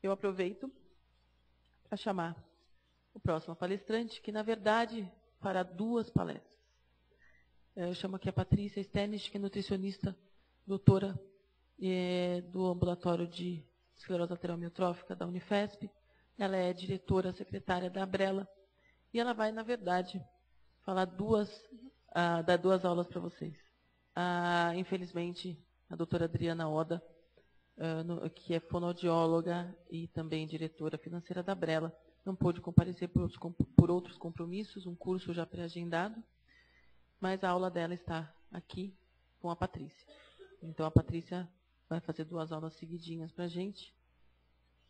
Eu aproveito para chamar o próximo palestrante, que, na verdade, fará 2 palestras. Eu chamo aqui a Patrícia Stenich, que é nutricionista, doutora do ambulatório de esclerose lateral amiotrófica da Unifesp. Ela é diretora secretária da Abrela. E ela vai, na verdade, falar dar 2 aulas para vocês. Infelizmente, a doutora Adriana Oda, que é fonoaudióloga e também diretora financeira da Abrela, não pôde comparecer por outros compromissos, um curso já pré-agendado, mas a aula dela está aqui com a Patrícia. Então, a Patrícia vai fazer 2 aulas seguidinhas para a gente.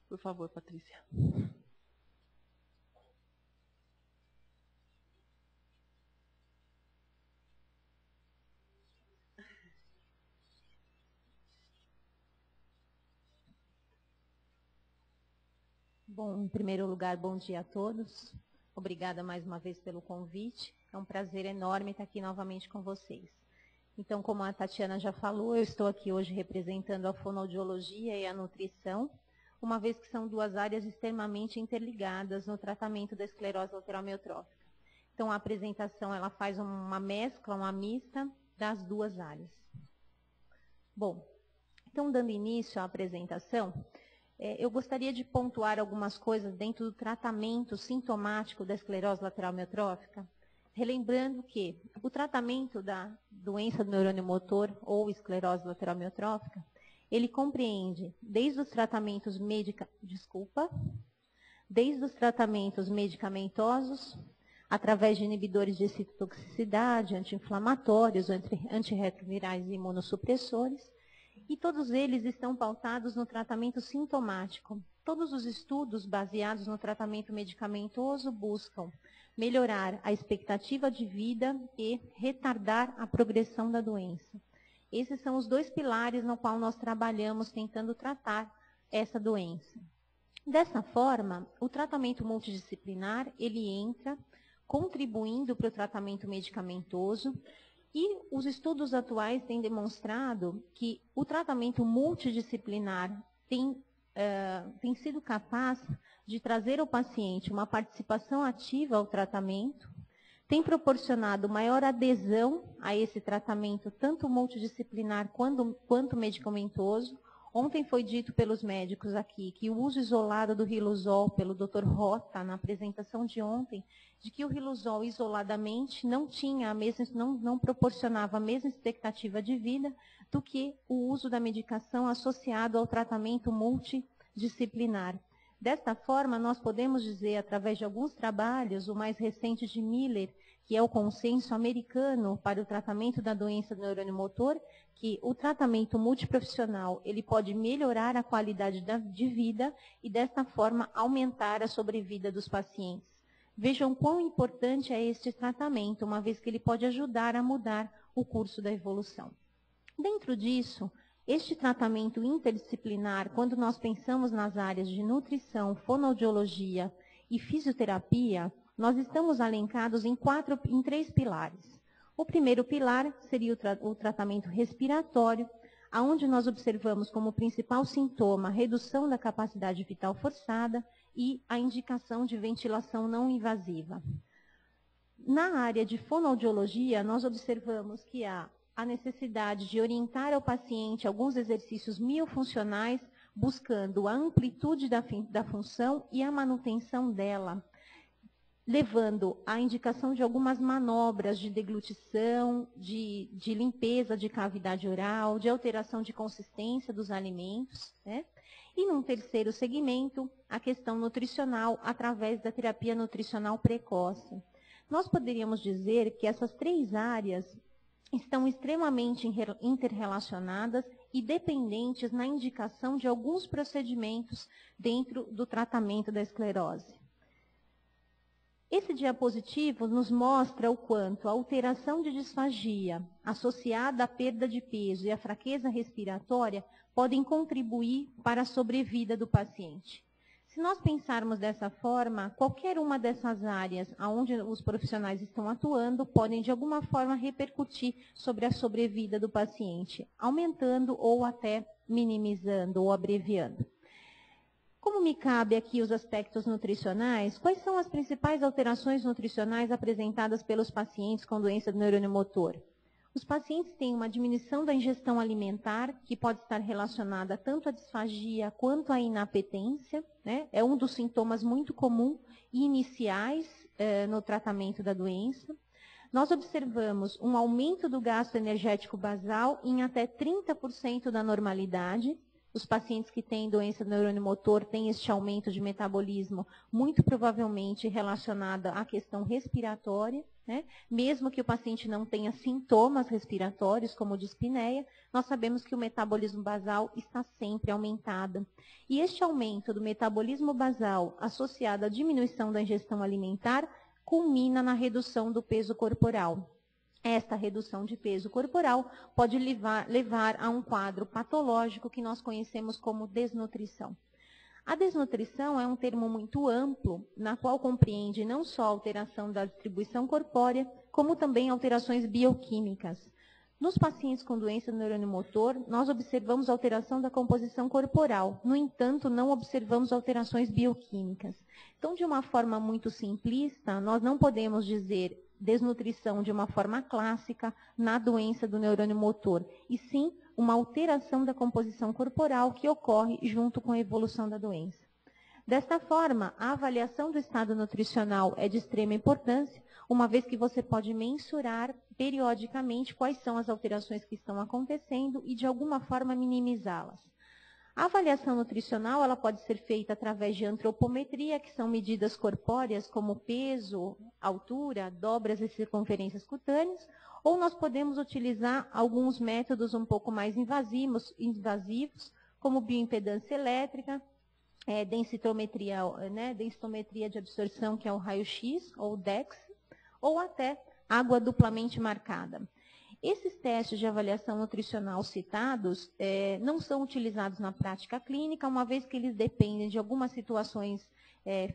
Por favor, Patrícia. Bom, em primeiro lugar, bom dia a todos. Obrigada mais uma vez pelo convite. É um prazer enorme estar aqui novamente com vocês. Então, como a Tatiana já falou, eu estou aqui hoje representando a fonoaudiologia e a nutrição, uma vez que são 2 áreas extremamente interligadas no tratamento da esclerose lateral amiotrófica. Então, a apresentação ela faz uma mescla, uma mista das 2 áreas. Bom, então, dando início à apresentação, eu gostaria de pontuar algumas coisas dentro do tratamento sintomático da esclerose lateral amiotrófica, relembrando que o tratamento da doença do neurônio motor ou esclerose lateral amiotrófica, ele compreende desde os tratamentos medicamentosos, através de inibidores de citotoxicidade, anti-inflamatórios, antirretrovirais e imunossupressores, e todos eles estão pautados no tratamento sintomático. Todos os estudos baseados no tratamento medicamentoso buscam melhorar a expectativa de vida e retardar a progressão da doença. Esses são os 2 pilares no qual nós trabalhamos tentando tratar essa doença. Dessa forma, o tratamento multidisciplinar, ele entra contribuindo para o tratamento medicamentoso. E os estudos atuais têm demonstrado que o tratamento multidisciplinar tem sido capaz de trazer ao paciente uma participação ativa ao tratamento, tem proporcionado maior adesão a esse tratamento, tanto multidisciplinar quanto medicamentoso. Ontem foi dito pelos médicos aqui que o uso isolado do Riluzol, pelo Dr. Rota, na apresentação de ontem, de que o Riluzol isoladamente não proporcionava a mesma expectativa de vida do que o uso da medicação associado ao tratamento multidisciplinar. Desta forma, nós podemos dizer, através de alguns trabalhos, o mais recente de Miller, que é o consenso americano para o tratamento da doença do neurônio motor, que o tratamento multiprofissional ele pode melhorar a qualidade de vida e, desta forma, aumentar a sobrevida dos pacientes. Vejam quão importante é este tratamento, uma vez que ele pode ajudar a mudar o curso da evolução. Dentro disso, este tratamento interdisciplinar, quando nós pensamos nas áreas de nutrição, fonoaudiologia e fisioterapia, nós estamos alencados em 3 pilares. O primeiro pilar seria o tratamento respiratório, onde nós observamos como principal sintoma a redução da capacidade vital forçada e a indicação de ventilação não invasiva. Na área de fonoaudiologia, nós observamos que há a necessidade de orientar ao paciente alguns exercícios miofuncionais, buscando a amplitude da função e a manutenção dela, levando à indicação de algumas manobras de deglutição, de limpeza de cavidade oral, de alteração de consistência dos alimentos, né? E num terceiro segmento, a questão nutricional através da terapia nutricional precoce. Nós poderíamos dizer que essas 3 áreas estão extremamente interrelacionadas e dependentes na indicação de alguns procedimentos dentro do tratamento da esclerose. Esse diapositivo nos mostra o quanto a alteração de disfagia associada à perda de peso e à fraqueza respiratória podem contribuir para a sobrevida do paciente. Se nós pensarmos dessa forma, qualquer uma dessas áreas onde os profissionais estão atuando podem de alguma forma repercutir sobre a sobrevida do paciente, aumentando ou até minimizando ou abreviando. Como me cabe aqui os aspectos nutricionais, quais são as principais alterações nutricionais apresentadas pelos pacientes com doença do neurônio motor? Os pacientes têm uma diminuição da ingestão alimentar, que pode estar relacionada tanto à disfagia quanto à inapetência, né? É um dos sintomas muito comuns e iniciais no tratamento da doença. Nós observamos um aumento do gasto energético basal em até 30% da normalidade. Os pacientes que têm doença do neurônio motor têm este aumento de metabolismo muito provavelmente relacionado à questão respiratória, né? Mesmo que o paciente não tenha sintomas respiratórios, como dispneia, nós sabemos que o metabolismo basal está sempre aumentado. E este aumento do metabolismo basal associado à diminuição da ingestão alimentar culmina na redução do peso corporal. Esta redução de peso corporal pode levar a um quadro patológico que nós conhecemos como desnutrição. A desnutrição é um termo muito amplo, na qual compreende não só a alteração da distribuição corpórea, como também alterações bioquímicas. Nos pacientes com doença do neurônio motor, nós observamos alteração da composição corporal. No entanto, não observamos alterações bioquímicas. Então, de uma forma muito simplista, nós não podemos dizer desnutrição de uma forma clássica na doença do neurônio motor, e sim uma alteração da composição corporal que ocorre junto com a evolução da doença. Desta forma, a avaliação do estado nutricional é de extrema importância, uma vez que você pode mensurar periodicamente quais são as alterações que estão acontecendo e de alguma forma minimizá-las. A avaliação nutricional ela pode ser feita através de antropometria, que são medidas corpóreas como peso, altura, dobras e circunferências cutâneas, ou nós podemos utilizar alguns métodos um pouco mais invasivos como bioimpedância elétrica, densitometria, densitometria de absorção, que é o raio-x, ou DEX, ou até água duplamente marcada. Esses testes de avaliação nutricional citados não são utilizados na prática clínica, uma vez que eles dependem de algumas situações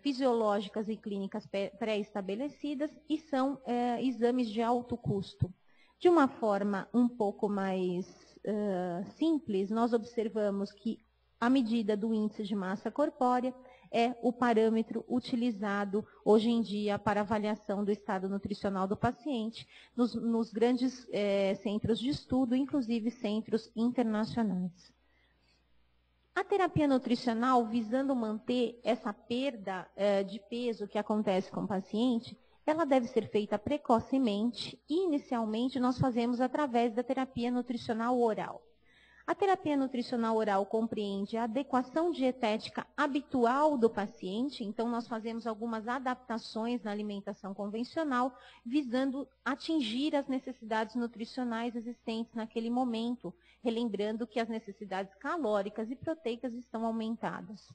fisiológicas e clínicas pré-estabelecidas e são exames de alto custo. De uma forma um pouco mais simples, nós observamos que a medida do índice de massa corpórea é o parâmetro utilizado hoje em dia para avaliação do estado nutricional do paciente nos grandes centros de estudo, inclusive centros internacionais. A terapia nutricional, visando manter essa perda de peso que acontece com o paciente, ela deve ser feita precocemente e, inicialmente, nós fazemos através da terapia nutricional oral. A terapia nutricional oral compreende a adequação dietética habitual do paciente, então nós fazemos algumas adaptações na alimentação convencional, visando atingir as necessidades nutricionais existentes naquele momento, relembrando que as necessidades calóricas e proteicas estão aumentadas.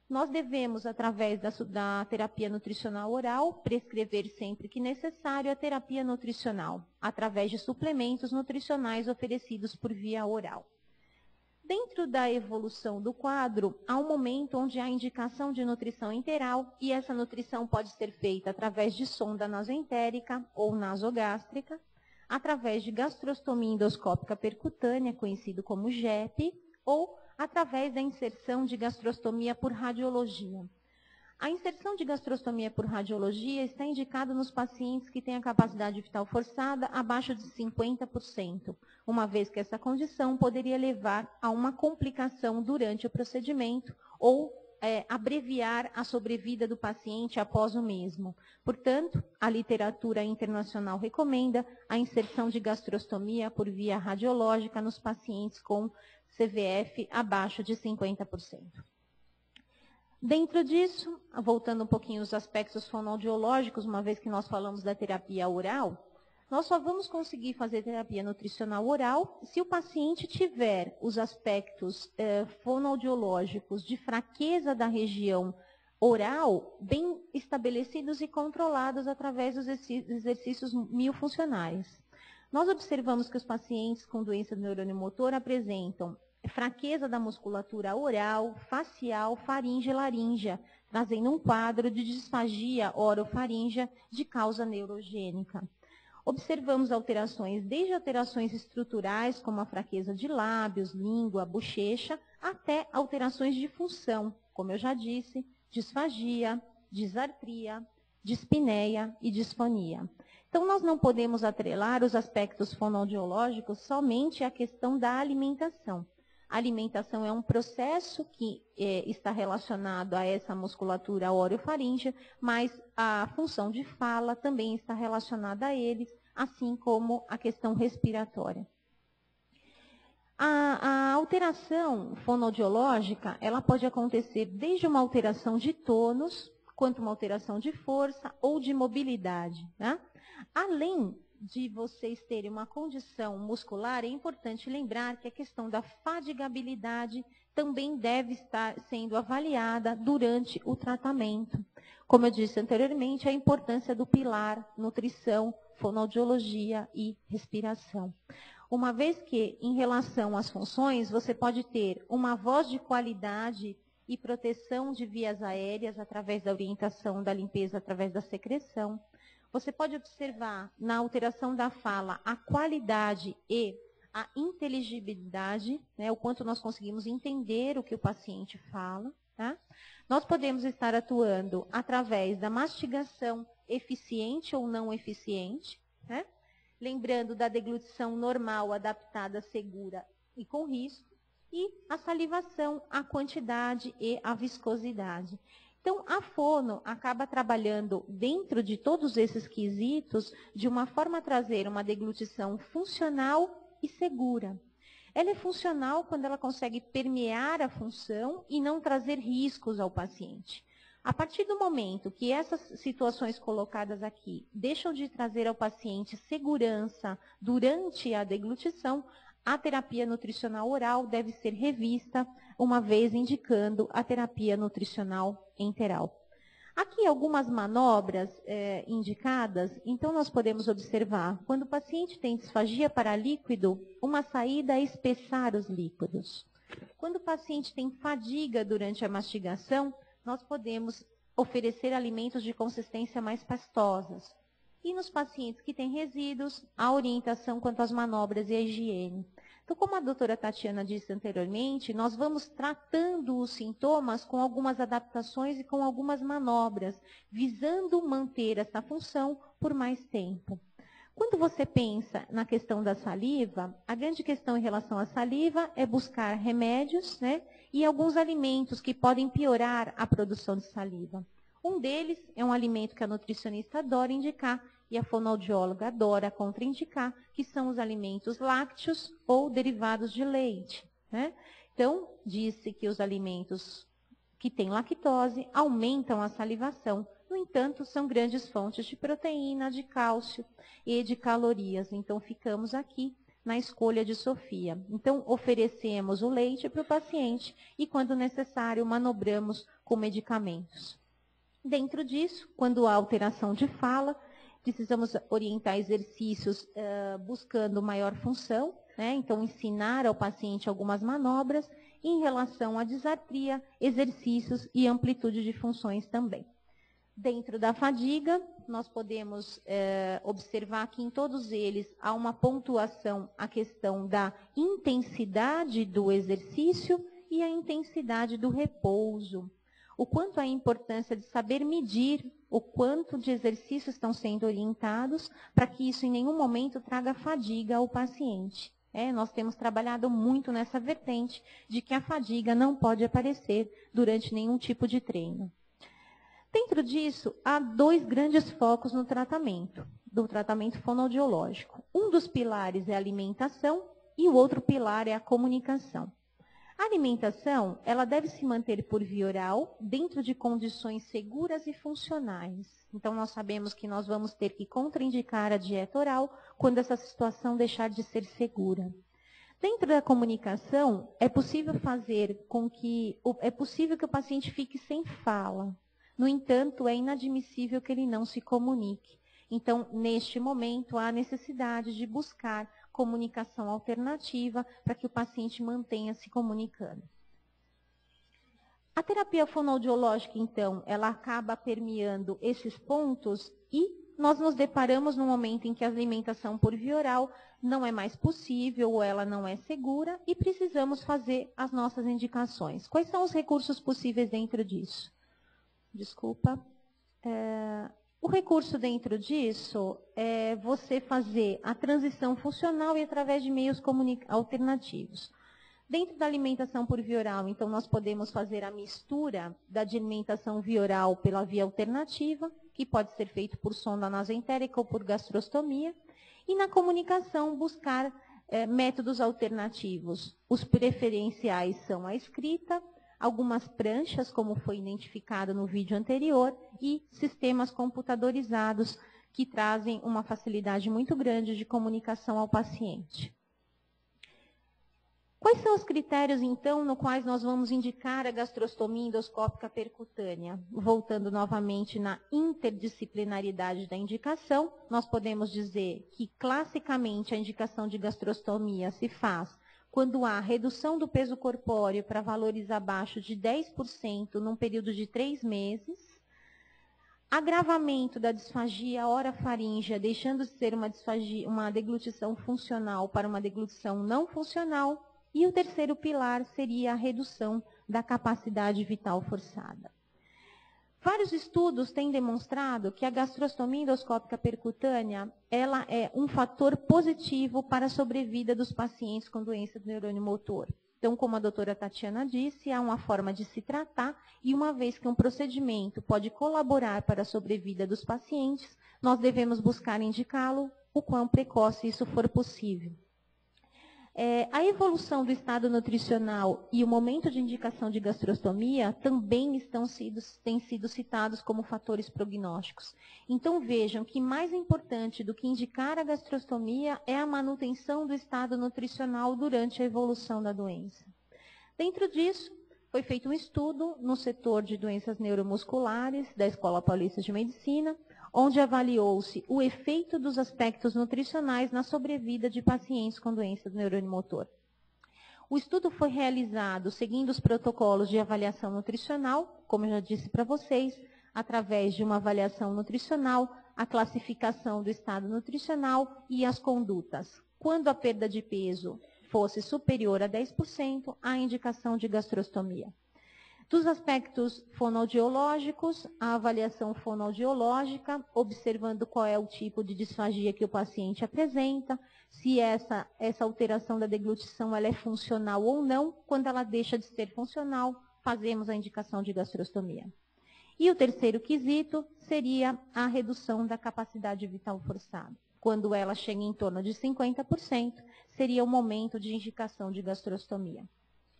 Nós devemos, através da terapia nutricional oral, prescrever sempre que necessário a terapia nutricional, através de suplementos nutricionais oferecidos por via oral. Dentro da evolução do quadro, há um momento onde há indicação de nutrição enteral, e essa nutrição pode ser feita através de sonda nasoentérica ou nasogástrica, através de gastrostomia endoscópica percutânea, conhecido como GEP, ou através da inserção de gastrostomia por radiologia. A inserção de gastrostomia por radiologia está indicada nos pacientes que têm a capacidade vital forçada abaixo de 50%, uma vez que essa condição poderia levar a uma complicação durante o procedimento ou abreviar a sobrevida do paciente após o mesmo. Portanto, a literatura internacional recomenda a inserção de gastrostomia por via radiológica nos pacientes com CVF abaixo de 50%. Dentro disso, voltando um pouquinho aos aspectos fonoaudiológicos, uma vez que nós falamos da terapia oral, nós só vamos conseguir fazer terapia nutricional oral se o paciente tiver os aspectos fonoaudiológicos de fraqueza da região oral bem estabelecidos e controlados através dos exercícios miofuncionais. Nós observamos que os pacientes com doença do neurônio motor apresentam fraqueza da musculatura oral, facial, faríngea e laríngea, trazendo um quadro de disfagia orofaríngea de causa neurogênica. Observamos alterações, desde alterações estruturais, como a fraqueza de lábios, língua, bochecha, até alterações de função, como eu já disse, disfagia, disartria, dispneia e disfonia. Então, nós não podemos atrelar os aspectos fonoaudiológicos somente à questão da alimentação. A alimentação é um processo que está relacionado a essa musculatura orofaríngea, mas a função de fala também está relacionada a eles, assim como a questão respiratória. A alteração fonoaudiológica, ela pode acontecer desde uma alteração de tônus, quanto uma alteração de força ou de mobilidade, né? Além de vocês terem uma condição muscular, é importante lembrar que a questão da fadigabilidade também deve estar sendo avaliada durante o tratamento. Como eu disse anteriormente, a importância do pilar nutrição, fonoaudiologia e respiração. Uma vez que, em relação às funções, você pode ter uma voz de qualidade e proteção de vias aéreas através da orientação da limpeza, através da secreção. Você pode observar na alteração da fala a qualidade e a inteligibilidade, né, o quanto nós conseguimos entender o que o paciente fala. Tá? Nós podemos estar atuando através da mastigação eficiente ou não eficiente, né? Lembrando da deglutição normal, adaptada, segura e com risco, e a salivação, a quantidade e a viscosidade. Então, a fono acaba trabalhando dentro de todos esses quesitos de uma forma a trazer uma deglutição funcional e segura. Ela é funcional quando ela consegue permear a função e não trazer riscos ao paciente. A partir do momento que essas situações colocadas aqui deixam de trazer ao paciente segurança durante a deglutição, a terapia nutricional oral deve ser revista, uma vez indicando a terapia nutricional enteral. Aqui algumas manobras indicadas, então nós podemos observar, quando o paciente tem disfagia para líquido, uma saída é espessar os líquidos. Quando o paciente tem fadiga durante a mastigação, nós podemos oferecer alimentos de consistência mais pastosas. E nos pacientes que têm resíduos, a orientação quanto às manobras e a higiene. Então, como a doutora Tatiana disse anteriormente, nós vamos tratando os sintomas com algumas adaptações e com algumas manobras, visando manter essa função por mais tempo. Quando você pensa na questão da saliva, a grande questão em relação à saliva é buscar remédios, né, e alguns alimentos que podem piorar a produção de saliva. Um deles é um alimento que a nutricionista adora indicar, e a fonoaudióloga adora contraindicar, que são os alimentos lácteos ou derivados de leite, né? Então, disse que os alimentos que têm lactose aumentam a salivação. No entanto, são grandes fontes de proteína, de cálcio e de calorias. Então, ficamos aqui na escolha de Sofia. Então, oferecemos o leite para o paciente e, quando necessário, manobramos com medicamentos. Dentro disso, quando há alteração de fala, precisamos orientar exercícios buscando maior função, né? Então, ensinar ao paciente algumas manobras. Em relação à disartria, exercícios e amplitude de funções também. Dentro da fadiga, nós podemos observar que em todos eles há uma pontuação à questão da intensidade do exercício e a intensidade do repouso. O quanto a importância de saber medir o quanto de exercícios estão sendo orientados para que isso em nenhum momento traga fadiga ao paciente. Nós temos trabalhado muito nessa vertente de que a fadiga não pode aparecer durante nenhum tipo de treino. Dentro disso, há dois grandes focos no tratamento, do tratamento fonoaudiológico. Um dos pilares é a alimentação e o outro pilar é a comunicação. A alimentação, ela deve se manter por via oral, dentro de condições seguras e funcionais. Então, nós sabemos que nós vamos ter que contraindicar a dieta oral quando essa situação deixar de ser segura. Dentro da comunicação, é possível que o paciente fique sem fala. No entanto, é inadmissível que ele não se comunique. Então, neste momento, há necessidade de buscar comunicação alternativa para que o paciente mantenha se comunicando. A terapia fonoaudiológica, então, ela acaba permeando esses pontos e nós nos deparamos no momento em que a alimentação por via oral não é mais possível ou ela não é segura e precisamos fazer as nossas indicações. Quais são os recursos possíveis dentro disso? Desculpa. O recurso dentro disso é você fazer a transição funcional e através de meios alternativos. Dentro da alimentação por via oral, então, nós podemos fazer a mistura da alimentação via oral pela via alternativa, que pode ser feito por sonda nasoentérica ou por gastrostomia. E na comunicação, buscar métodos alternativos. Os preferenciais são a escrita, algumas pranchas, como foi identificado no vídeo anterior, e sistemas computadorizados, que trazem uma facilidade muito grande de comunicação ao paciente. Quais são os critérios, então, no quais nós vamos indicar a gastrostomia endoscópica percutânea? Voltando novamente na interdisciplinaridade da indicação, nós podemos dizer que, classicamente, a indicação de gastrostomia se faz quando há redução do peso corpóreo para valores abaixo de 10% num período de 3 meses, agravamento da disfagia orofaríngea, deixando de ser uma deglutição funcional para uma deglutição não funcional, e o terceiro pilar seria a redução da capacidade vital forçada. Vários estudos têm demonstrado que a gastrostomia endoscópica percutânea ela é um fator positivo para a sobrevida dos pacientes com doença do neurônio motor. Então, como a doutora Tatiana disse, há uma forma de se tratar e uma vez que um procedimento pode colaborar para a sobrevida dos pacientes, nós devemos buscar indicá-lo o quão precoce isso for possível. A evolução do estado nutricional e o momento de indicação de gastrostomia também têm sido citados como fatores prognósticos. Então vejam que mais importante do que indicar a gastrostomia é a manutenção do estado nutricional durante a evolução da doença. Dentro disso, foi feito um estudo no setor de doenças neuromusculares da Escola Paulista de Medicina, onde avaliou-se o efeito dos aspectos nutricionais na sobrevida de pacientes com doença do neurônio motor. O estudo foi realizado seguindo os protocolos de avaliação nutricional, como eu já disse para vocês, através de uma avaliação nutricional, a classificação do estado nutricional e as condutas. Quando a perda de peso fosse superior a 10%, a indicação de gastrostomia. Dos aspectos fonoaudiológicos, a avaliação fonoaudiológica, observando qual é o tipo de disfagia que o paciente apresenta, se essa alteração da deglutição ela é funcional ou não. Quando ela deixa de ser funcional, fazemos a indicação de gastrostomia. E o terceiro quesito seria a redução da capacidade vital forçada. Quando ela chega em torno de 50%, seria o momento de indicação de gastrostomia.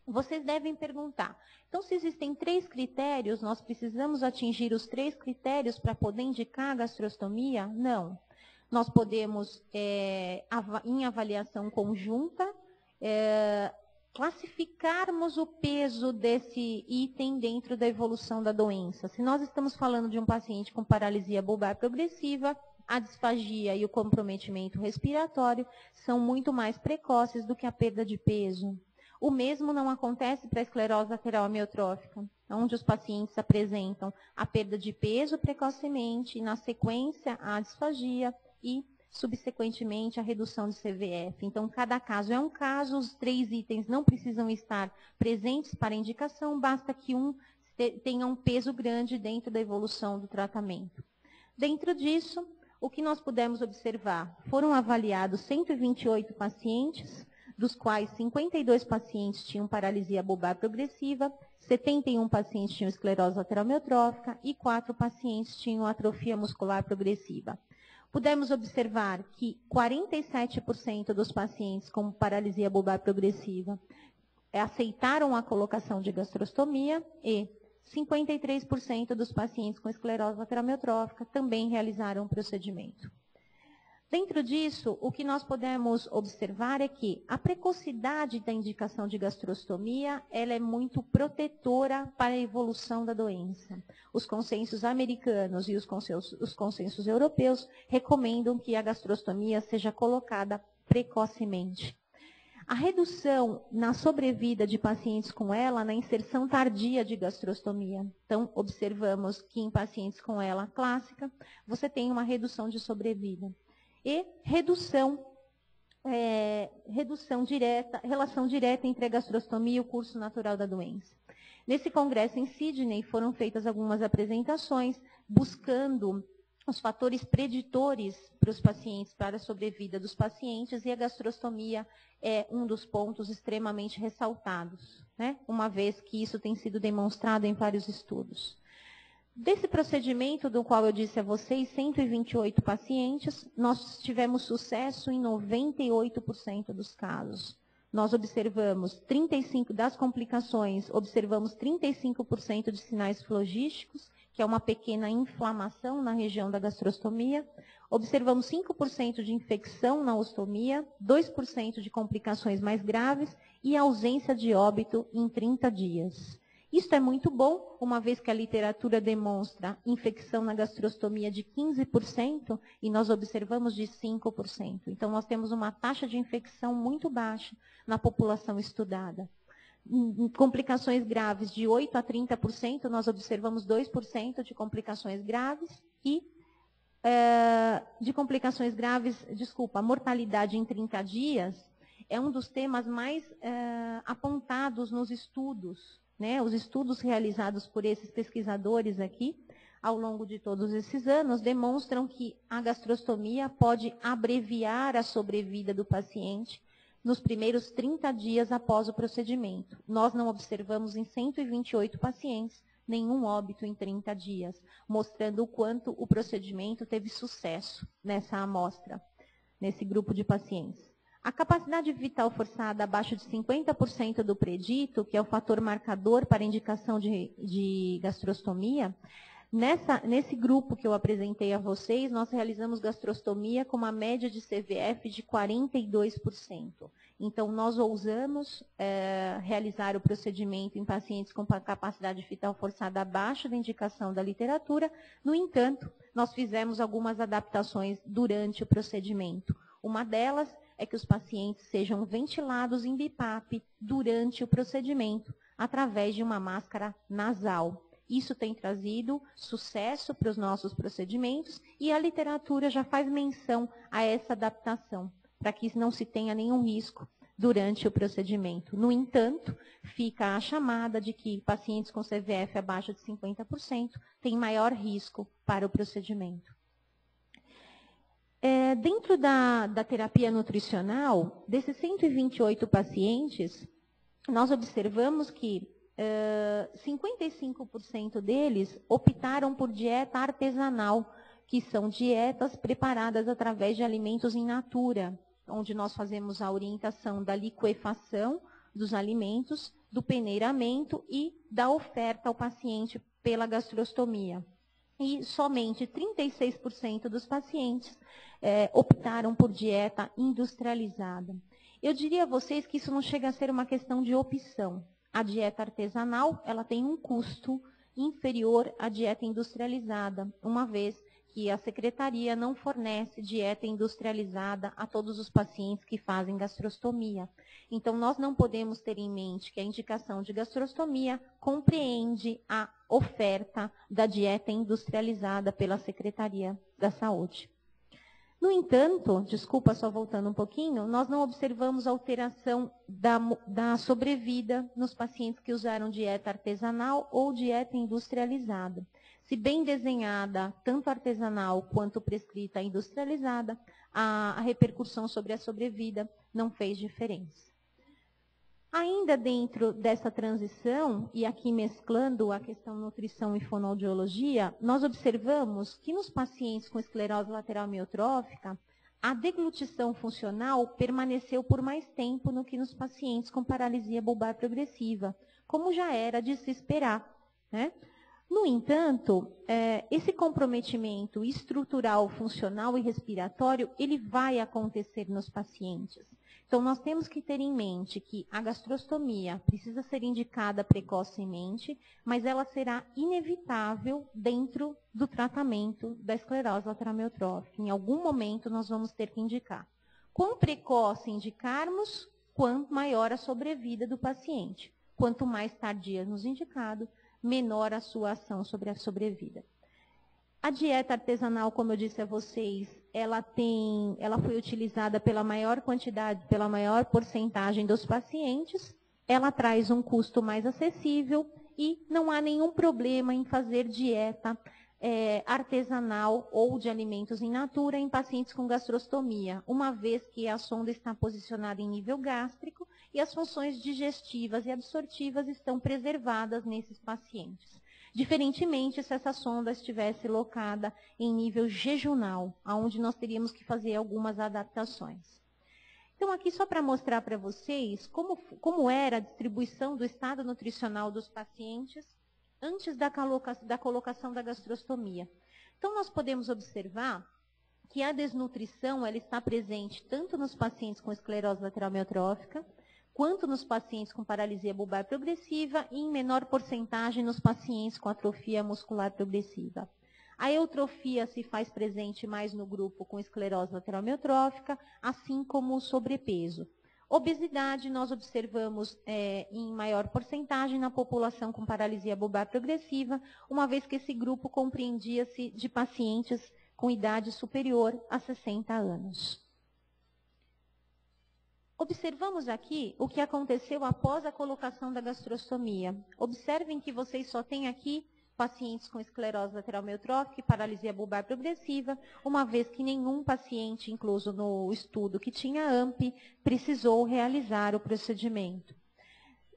Vocês devem perguntar, então se existem 3 critérios, nós precisamos atingir os 3 critérios para poder indicar a gastrostomia? Não. Nós podemos, em avaliação conjunta, classificarmos o peso desse item dentro da evolução da doença. Se nós estamos falando de um paciente com paralisia bulbar progressiva, a disfagia e o comprometimento respiratório são muito mais precoces do que a perda de peso. O mesmo não acontece para a esclerose lateral amiotrófica, onde os pacientes apresentam a perda de peso precocemente, e na sequência a disfagia e, subsequentemente, a redução de CVF. Então, cada caso é um caso, os 3 itens não precisam estar presentes para indicação, basta que um tenha um peso grande dentro da evolução do tratamento. Dentro disso, o que nós pudemos observar? Foram avaliados 128 pacientes, dos quais 52 pacientes tinham paralisia bulbar progressiva, 71 pacientes tinham esclerose lateral amiotrófica e 4 pacientes tinham atrofia muscular progressiva. Pudemos observar que 47% dos pacientes com paralisia bulbar progressiva aceitaram a colocação de gastrostomia e 53% dos pacientes com esclerose lateral amiotrófica também realizaram o procedimento. Dentro disso, o que nós podemos observar é que a precocidade da indicação de gastrostomia ela é muito protetora para a evolução da doença. Os consensos americanos e os consensos europeus recomendam que a gastrostomia seja colocada precocemente. A redução na sobrevida de pacientes com ela na inserção tardia de gastrostomia. Então, observamos que em pacientes com ela clássica, você tem uma redução de sobrevida. E relação direta entre a gastrostomia e o curso natural da doença. Nesse congresso em Sydney, foram feitas algumas apresentações buscando os fatores preditores para os pacientes, para a sobrevida dos pacientes, e a gastrostomia é um dos pontos extremamente ressaltados, né? Uma vez que isso tem sido demonstrado em vários estudos. Desse procedimento, do qual eu disse a vocês, 128 pacientes, nós tivemos sucesso em 98% dos casos. Nós observamos 35% das complicações, observamos 35% de sinais flogísticos, que é uma pequena inflamação na região da gastrostomia. Observamos 5% de infecção na ostomia, 2% de complicações mais graves e ausência de óbito em 30 dias. Isso é muito bom, uma vez que a literatura demonstra infecção na gastrostomia de 15% e nós observamos de 5%. Então, nós temos uma taxa de infecção muito baixa na população estudada. Em complicações graves de 8% a 30%, nós observamos 2% de complicações graves e de complicações graves, a mortalidade em 30 dias é um dos temas mais apontados nos estudos, né? Os estudos realizados por esses pesquisadores aqui, ao longo de todos esses anos, demonstram que a gastrostomia pode abreviar a sobrevida do paciente nos primeiros 30 dias após o procedimento. Nós não observamos em 128 pacientes nenhum óbito em 30 dias, mostrando o quanto o procedimento teve sucesso nessa amostra, nesse grupo de pacientes. A capacidade vital forçada abaixo de 50% do predito, que é o fator marcador para indicação de gastrostomia, nesse grupo que eu apresentei a vocês, nós realizamos gastrostomia com uma média de CVF de 42%. Então, nós ousamos realizar o procedimento em pacientes com capacidade vital forçada abaixo da indicação da literatura. No entanto, nós fizemos algumas adaptações durante o procedimento. Uma delas é que os pacientes sejam ventilados em BIPAP durante o procedimento, através de uma máscara nasal. Isso tem trazido sucesso para os nossos procedimentos e a literatura já faz menção a essa adaptação, para que não se tenha nenhum risco durante o procedimento. No entanto, fica a chamada de que pacientes com CVF abaixo de 50% têm maior risco para o procedimento. Dentro da terapia nutricional, desses 128 pacientes, nós observamos que 55% deles optaram por dieta artesanal, que são dietas preparadas através de alimentos in natura, onde nós fazemos a orientação da liquefação dos alimentos, do peneiramento e da oferta ao paciente pela gastrostomia. E somente 36% dos pacientes optaram por dieta industrializada. Eu diria a vocês que isso não chega a ser uma questão de opção. A dieta artesanal, ela tem um custo inferior à dieta industrializada, uma vez que a secretaria não fornece dieta industrializada a todos os pacientes que fazem gastrostomia. Então, nós não podemos ter em mente que a indicação de gastrostomia compreende a oferta da dieta industrializada pela Secretaria da Saúde. No entanto, desculpa, só voltando um pouquinho, nós não observamos alteração da sobrevida nos pacientes que usaram dieta artesanal ou dieta industrializada. Se bem desenhada, tanto artesanal quanto prescrita industrializada, a repercussão sobre a sobrevida não fez diferença. Ainda dentro dessa transição, e aqui mesclando a questão nutrição e fonoaudiologia, nós observamos que nos pacientes com esclerose lateral amiotrófica, a deglutição funcional permaneceu por mais tempo do que nos pacientes com paralisia bulbar progressiva, como já era de se esperar, né? No entanto, esse comprometimento estrutural, funcional e respiratório, ele vai acontecer nos pacientes. Então, nós temos que ter em mente que a gastrostomia precisa ser indicada precocemente, mas ela será inevitável dentro do tratamento da esclerose lateral amiotrófica. Em algum momento, nós vamos ter que indicar. Quão precoce indicarmos, quanto maior a sobrevida do paciente. Quanto mais tardia nos indicado, menor a sua ação sobre a sobrevida. A dieta artesanal, como eu disse a vocês, ela foi utilizada pela maior quantidade, pela maior porcentagem dos pacientes. Ela traz um custo mais acessível e não há nenhum problema em fazer dieta artesanal ou de alimentos in natura em pacientes com gastrostomia, uma vez que a sonda está posicionada em nível gástrico e as funções digestivas e absortivas estão preservadas nesses pacientes. Diferentemente, se essa sonda estivesse locada em nível jejunal, onde nós teríamos que fazer algumas adaptações. Então, aqui só para mostrar para vocês como era a distribuição do estado nutricional dos pacientes antes da colocação da gastrostomia. Então, nós podemos observar que a desnutrição ela está presente tanto nos pacientes com esclerose lateral amiotrófica, quanto nos pacientes com paralisia bulbar progressiva e em menor porcentagem nos pacientes com atrofia muscular progressiva. A eutrofia se faz presente mais no grupo com esclerose lateral amiotrófica, assim como o sobrepeso. Obesidade nós observamos em maior porcentagem na população com paralisia bulbar progressiva, uma vez que esse grupo compreendia-se de pacientes com idade superior a 60 anos. Observamos aqui o que aconteceu após a colocação da gastrostomia. Observem que vocês só têm aqui pacientes com esclerose lateral amiotrófica e paralisia bulbar progressiva, uma vez que nenhum paciente incluso no estudo que tinha AMP precisou realizar o procedimento.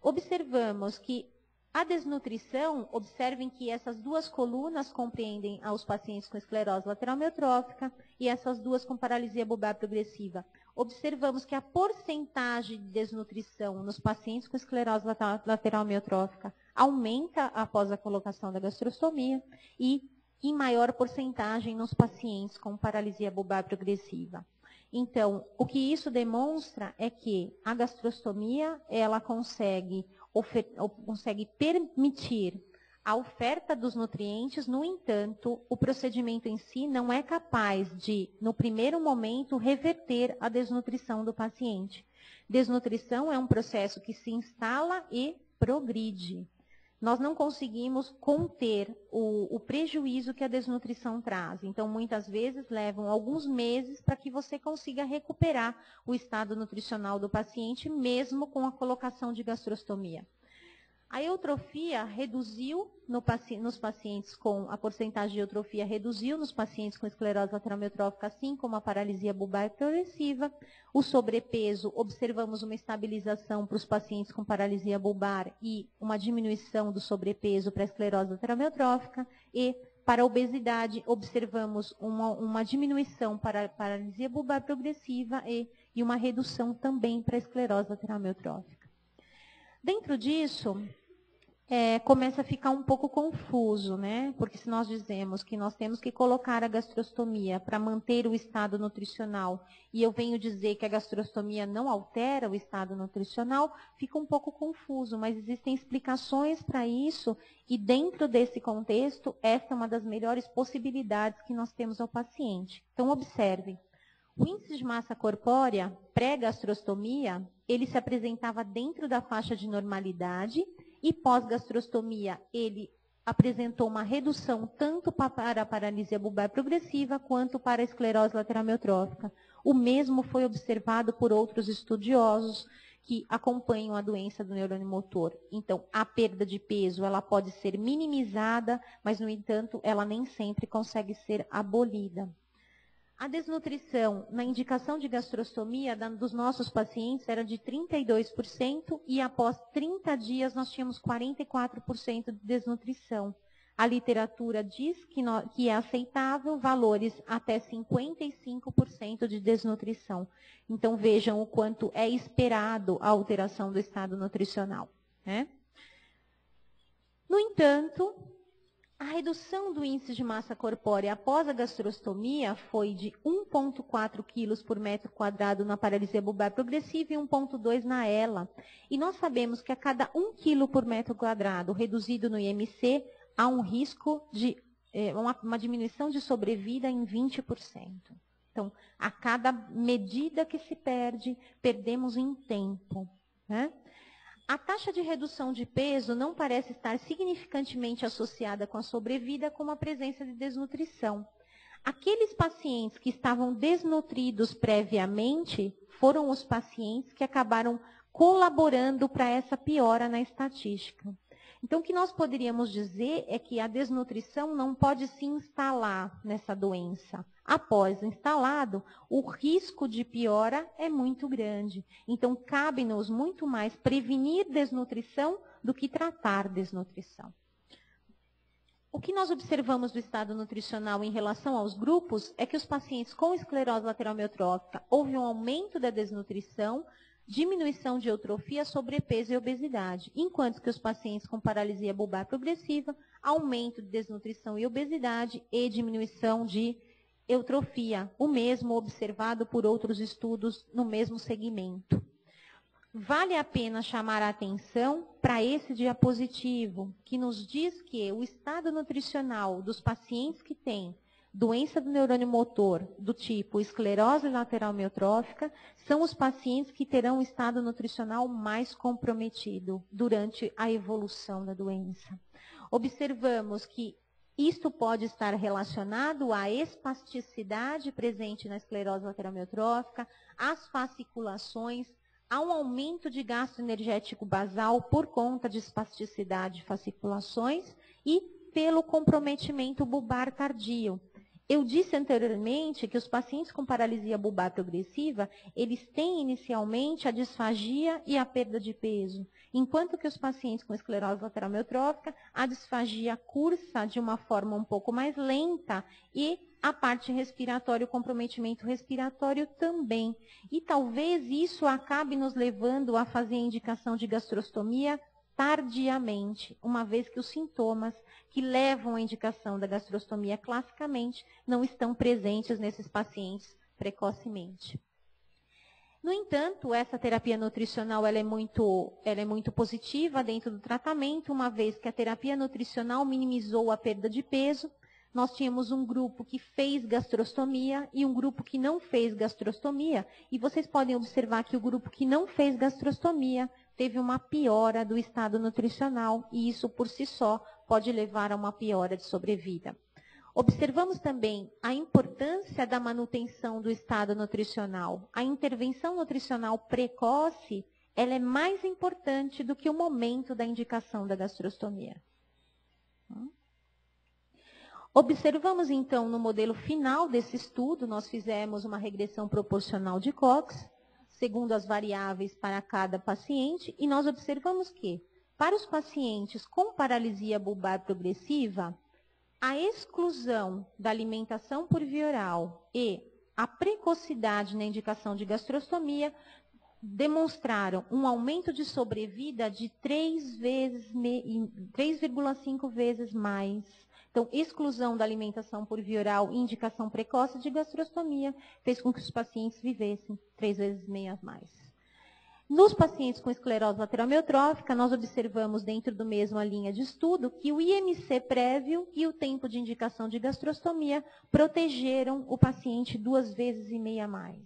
Observamos que a desnutrição, observem que essas duas colunas compreendem aos pacientes com esclerose lateral amiotrófica e essas duas com paralisia bulbar progressiva. Observamos que a porcentagem de desnutrição nos pacientes com esclerose lateral amiotrófica aumenta após a colocação da gastrostomia e em maior porcentagem nos pacientes com paralisia bulbar progressiva. Então, o que isso demonstra é que a gastrostomia, ela consegue permitir a oferta dos nutrientes, no entanto, o procedimento em si não é capaz de, no primeiro momento, reverter a desnutrição do paciente. Desnutrição é um processo que se instala e progride. Nós não conseguimos conter o prejuízo que a desnutrição traz. Então, muitas vezes, levam alguns meses para que você consiga recuperar o estado nutricional do paciente, mesmo com a colocação de gastrostomia. A eutrofia reduziu nos pacientes com, a porcentagem de eutrofia reduziu nos pacientes com esclerose lateral amiotrófica, assim como a paralisia bulbar progressiva. O sobrepeso, observamos uma estabilização para os pacientes com paralisia bulbar e uma diminuição do sobrepeso para a esclerose lateral amiotrófica. E para a obesidade, observamos uma diminuição para a paralisia bulbar progressiva e uma redução também para a esclerose lateral amiotrófica. Dentro disso, começa a ficar um pouco confuso, né? Porque se nós dizemos que nós temos que colocar a gastrostomia para manter o estado nutricional, e eu venho dizer que a gastrostomia não altera o estado nutricional, fica um pouco confuso, mas existem explicações para isso, e dentro desse contexto, essa é uma das melhores possibilidades que nós temos ao paciente. Então, observem. O índice de massa corpórea pré-gastrostomia, ele se apresentava dentro da faixa de normalidade e pós-gastrostomia ele apresentou uma redução tanto para a paralisia bulbar progressiva quanto para a esclerose lateral amiotrófica. O mesmo foi observado por outros estudiosos que acompanham a doença do neurônio motor. Então, a perda de peso ela pode ser minimizada, mas, no entanto, ela nem sempre consegue ser abolida. A desnutrição, na indicação de gastrostomia dos nossos pacientes, era de 32% e após 30 dias nós tínhamos 44% de desnutrição. A literatura diz que é aceitável valores até 55% de desnutrição. Então vejam o quanto é esperado a alteração do estado nutricional, né? No entanto, a redução do índice de massa corpórea após a gastrostomia foi de 1,4 quilos por metro quadrado na paralisia bulbar progressiva e 1,2 na ELA. E nós sabemos que a cada 1 quilo por metro quadrado reduzido no IMC, há um risco de uma diminuição de sobrevida em 20%. Então, a cada medida que se perde, perdemos em tempo, né? A taxa de redução de peso não parece estar significantemente associada com a sobrevida, como a presença de desnutrição. Aqueles pacientes que estavam desnutridos previamente foram os pacientes que acabaram colaborando para essa piora na estatística. Então, o que nós poderíamos dizer é que a desnutrição não pode se instalar nessa doença. Após instalado, o risco de piora é muito grande. Então, cabe-nos muito mais prevenir desnutrição do que tratar desnutrição. O que nós observamos do estado nutricional em relação aos grupos é que os pacientes com esclerose lateral amiotrófica houve um aumento da desnutrição, diminuição de eutrofia, sobrepeso e obesidade, enquanto que os pacientes com paralisia bulbar progressiva, aumento de desnutrição e obesidade e diminuição de eutrofia, o mesmo observado por outros estudos no mesmo segmento. Vale a pena chamar a atenção para esse diapositivo, que nos diz que o estado nutricional dos pacientes que têm doença do neurônio motor do tipo esclerose lateral amiotrófica são os pacientes que terão o estado nutricional mais comprometido durante a evolução da doença. Observamos que isto pode estar relacionado à espasticidade presente na esclerose lateral amiotrófica, às fasciculações, há um aumento de gasto energético basal por conta de espasticidade de fasciculações e pelo comprometimento bulbar tardio. Eu disse anteriormente que os pacientes com paralisia bulbar progressiva, eles têm inicialmente a disfagia e a perda de peso, enquanto que os pacientes com esclerose lateral amiotrófica, a disfagia cursa de uma forma um pouco mais lenta e a parte respiratória, o comprometimento respiratório também. E talvez isso acabe nos levando a fazer a indicação de gastrostomia tardiamente, uma vez que os sintomas que levam à indicação da gastrostomia classicamente não estão presentes nesses pacientes precocemente. No entanto, essa terapia nutricional ela é muito positiva dentro do tratamento, uma vez que a terapia nutricional minimizou a perda de peso. Nós tínhamos um grupo que fez gastrostomia e um grupo que não fez gastrostomia. E vocês podem observar que o grupo que não fez gastrostomia teve uma piora do estado nutricional e isso por si só pode levar a uma piora de sobrevida. Observamos também a importância da manutenção do estado nutricional. A intervenção nutricional precoce, ela é mais importante do que o momento da indicação da gastrostomia. Observamos, então, no modelo final desse estudo, nós fizemos uma regressão proporcional de Cox, segundo as variáveis para cada paciente, e nós observamos que, para os pacientes com paralisia bulbar progressiva, a exclusão da alimentação por via oral e a precocidade na indicação de gastrostomia demonstraram um aumento de sobrevida de 3,5 vezes mais. Então, exclusão da alimentação por via oral e indicação precoce de gastrostomia fez com que os pacientes vivessem 3,5 vezes mais. Nos pacientes com esclerose lateral amiotrófica, nós observamos dentro do mesma linha de estudo que o IMC prévio e o tempo de indicação de gastrostomia protegeram o paciente 2,5 vezes mais.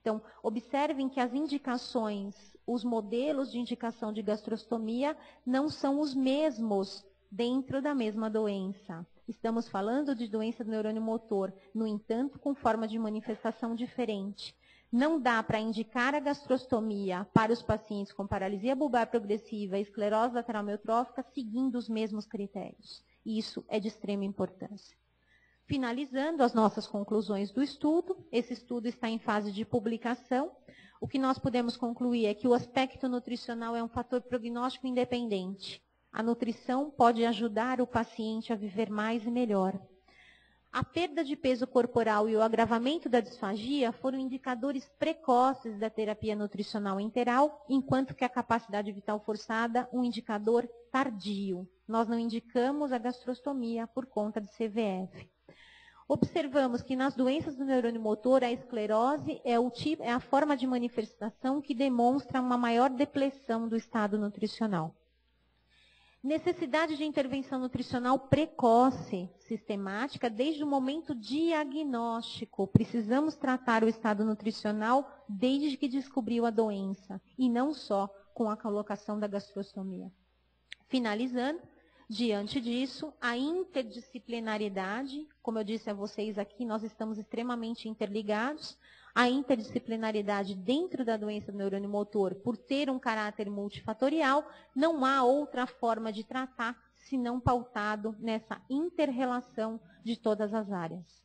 Então, observem que as indicações, os modelos de indicação de gastrostomia não são os mesmos dentro da mesma doença. Estamos falando de doença do neurônio motor, no entanto, com forma de manifestação diferente. Não dá para indicar a gastrostomia para os pacientes com paralisia bulbar progressiva e esclerose lateral amiotrófica seguindo os mesmos critérios. Isso é de extrema importância. Finalizando as nossas conclusões do estudo, esse estudo está em fase de publicação. O que nós podemos concluir é que o aspecto nutricional é um fator prognóstico independente. A nutrição pode ajudar o paciente a viver mais e melhor. A perda de peso corporal e o agravamento da disfagia foram indicadores precoces da terapia nutricional enteral, enquanto que a capacidade vital forçada, um indicador tardio. Nós não indicamos a gastrostomia por conta de CVF. Observamos que nas doenças do neurônio motor, a esclerose é a forma de manifestação que demonstra uma maior depressão do estado nutricional. Necessidade de intervenção nutricional precoce, sistemática, desde o momento diagnóstico. Precisamos tratar o estado nutricional desde que descobriu a doença, e não só com a colocação da gastrostomia. Finalizando, diante disso, a interdisciplinaridade, como eu disse a vocês aqui, nós estamos extremamente interligados. A interdisciplinaridade dentro da doença do neurônio motor, por ter um caráter multifatorial, não há outra forma de tratar, senão pautado nessa inter-relação de todas as áreas.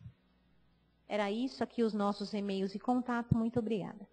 Era isso aqui os nossos e-mails e contato. Muito obrigada.